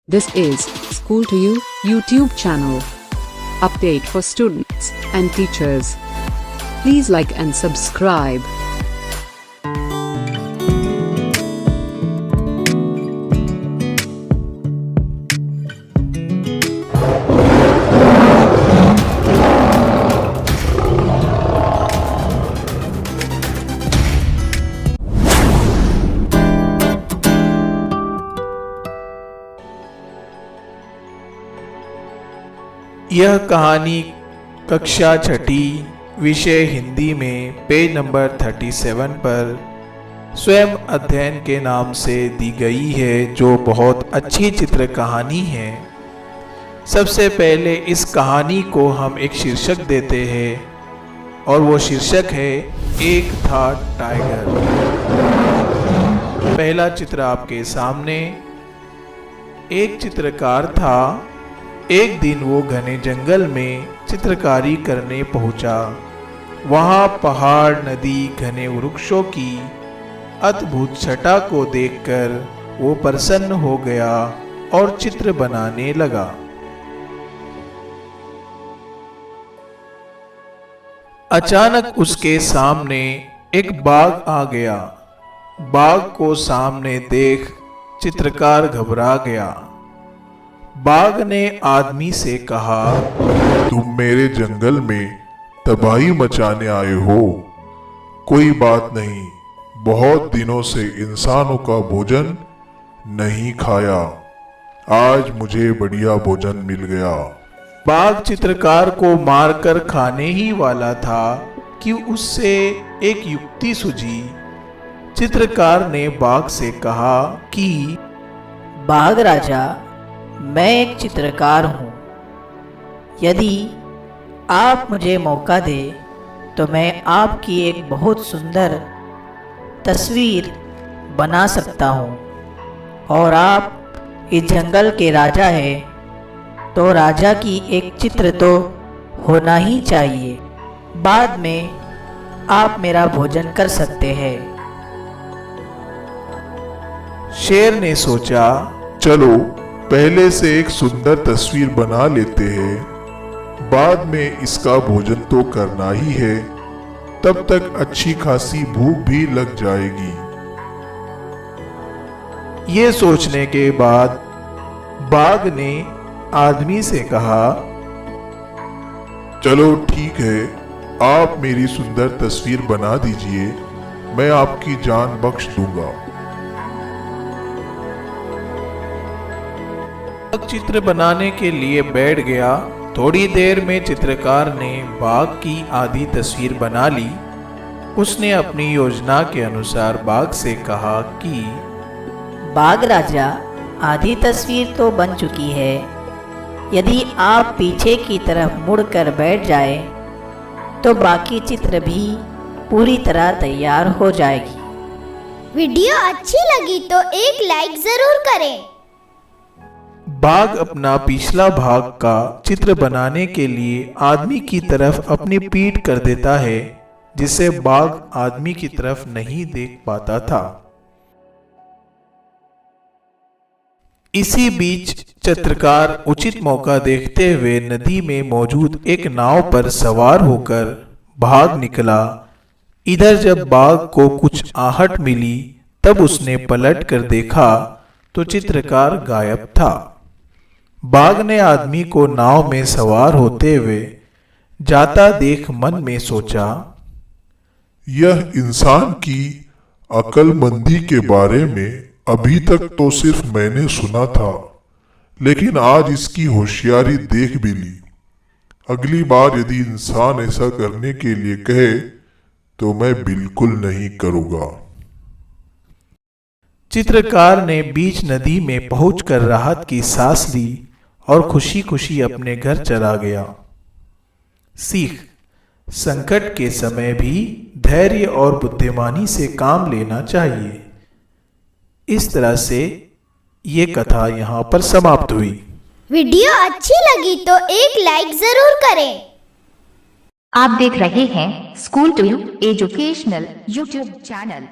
This is School to You YouTube channel. Update for students and teachers. Please like and subscribe. यह कहानी कक्षा छठी विषय हिंदी में page number 37 पर स्वयं अध्ययन के नाम से दी गई है, जो बहुत अच्छी चित्र कहानी है। सबसे पहले इस कहानी को हम एक शीर्षक देते हैं और वो शीर्षक है एक था टाइगर। पहला चित्र आपके सामने। एक चित्रकार था। एक दिन वो घने जंगल में चित्रकारी करने पहुंचा। वहां पहाड़, नदी, घने वृक्षों की अद्भुत छटा को देखकर वो प्रसन्न हो गया और चित्र बनाने लगा। अचानक उसके सामने एक बाघ आ गया। बाघ को सामने देख चित्रकार घबरा गया। बाघ ने आदमी से कहा, तुम मेरे जंगल में तबाही मचाने आए हो। कोई बात नहीं, बहुत दिनों से इंसानों का भोजन नहीं खाया। आज मुझे बढ़िया भोजन मिल गया। बाघ चित्रकार को मारकर खाने ही वाला था कि उससे एक युक्ति सूझी। चित्रकार ने बाघ से कहा कि बाघ राजा, मैं एक चित्रकार हूँ। यदि आप मुझे मौका दें तो मैं आपकी एक बहुत सुंदर तस्वीर बना सकता हूँ। और आप इस जंगल के राजा हैं, तो राजा की एक चित्र तो होना ही चाहिए। बाद में आप मेरा भोजन कर सकते हैं। शेर ने सोचा, चलो पहले से एक सुंदर तस्वीर बना लेते हैं, बाद में इसका भोजन तो करना ही है। तब तक अच्छी खासी भूख भी लग जाएगी। ये सोचने के बाद बाघ ने आदमी से कहा, चलो ठीक है, आप मेरी सुंदर तस्वीर बना दीजिए, मैं आपकी जान बख्श दूंगा। चित्र बनाने के लिए बैठ गया। थोड़ी देर में चित्रकार ने बाघ की आधी तस्वीर बना ली। उसने अपनी योजना के अनुसार बाघ से कहा कि बाघ राजा, आधी तस्वीर तो बन चुकी है। यदि आप पीछे की तरफ मुड़कर बैठ जाए तो बाकी चित्र भी पूरी तरह तैयार हो जाएगी। वीडियो अच्छी लगी तो एक लाइक जरूर करें। बाघ अपना पिछला भाग का चित्र बनाने के लिए आदमी की तरफ अपनी पीठ कर देता है, जिससे बाघ आदमी की तरफ नहीं देख पाता था। इसी बीच चित्रकार उचित मौका देखते हुए नदी में मौजूद एक नाव पर सवार होकर भाग निकला। इधर जब बाघ को कुछ आहट मिली, तब उसने पलट कर देखा तो चित्रकार गायब था। बाघ ने आदमी को नाव में सवार होते हुए जाता देख मन में सोचा, यह इंसान की अक्लमंदी के बारे में अभी तक तो सिर्फ मैंने सुना था, लेकिन आज इसकी होशियारी देख भी ली। अगली बार यदि इंसान ऐसा करने के लिए कहे तो मैं बिल्कुल नहीं करूंगा। चित्रकार ने बीच नदी में पहुंचकर राहत की सांस ली और खुशी खुशी अपने घर चला गया। सीख: संकट के समय भी धैर्य और बुद्धिमानी से काम लेना चाहिए। इस तरह से ये कथा यहाँ पर समाप्त हुई। वीडियो अच्छी लगी तो एक लाइक जरूर करें। आप देख रहे हैं school to you educational YouTube channel.